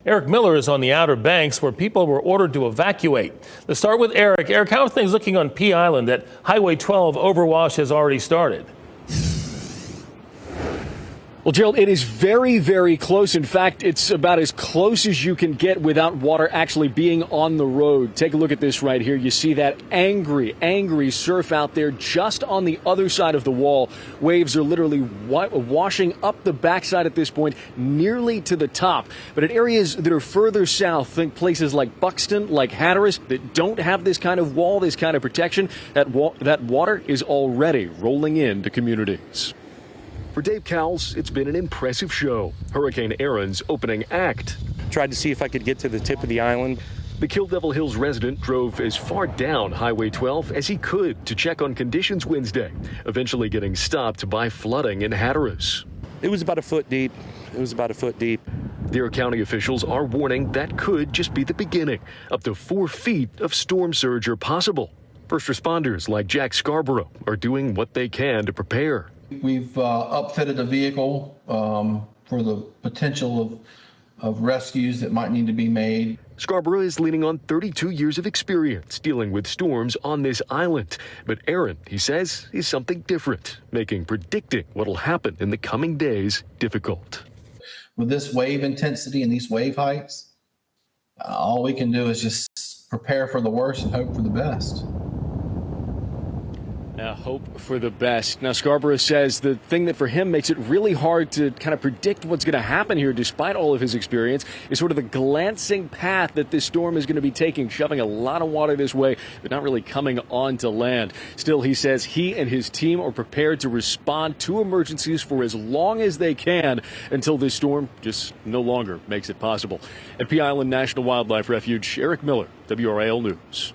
Eric Miller is on the Outer Banks where people were ordered to evacuate. Let's start with Eric. Eric, how are things looking on Pea Island? That Highway 12 overwash has already started. Well, Gerald, it is very, very close. In fact, it's about as close as you can get without water actually being on the road. Take a look at this right here. You see that angry surf out there just on the other side of the wall. Waves are literally washing up the backside at this point, nearly to the top. But at areas that are further south, think places like Buxton, like Hatteras, that don't have this kind of wall, this kind of protection, that water is already rolling into communities. For Dave Cowles, it's been an impressive show. Hurricane Erin's opening act. Tried to see if I could get to the tip of the island. The Kill Devil Hills resident drove as far down Highway 12 as he could to check on conditions Wednesday, eventually getting stopped by flooding in Hatteras. It was about a foot deep. Dare County officials are warning that could just be the beginning. Up to 4 feet of storm surge are possible. First responders like Jack Scarborough are doing what they can to prepare. We've upfitted a vehicle for the potential of rescues that might need to be made. Scarborough is leaning on 32 years of experience dealing with storms on this island. But Erin, he says, is something different, making predicting what'll happen in the coming days difficult. With this wave intensity and these wave heights, all we can do is just prepare for the worst and hope for the best. Hope for the best. Now, Scarborough says the thing that for him makes it really hard to kind of predict what's going to happen here, despite all of his experience, is sort of the glancing path that this storm is going to be taking, shoving a lot of water this way, but not really coming onto land. Still, he says he and his team are prepared to respond to emergencies for as long as they can until this storm just no longer makes it possible. At Pea Island National Wildlife Refuge, Eric Miller, WRAL News.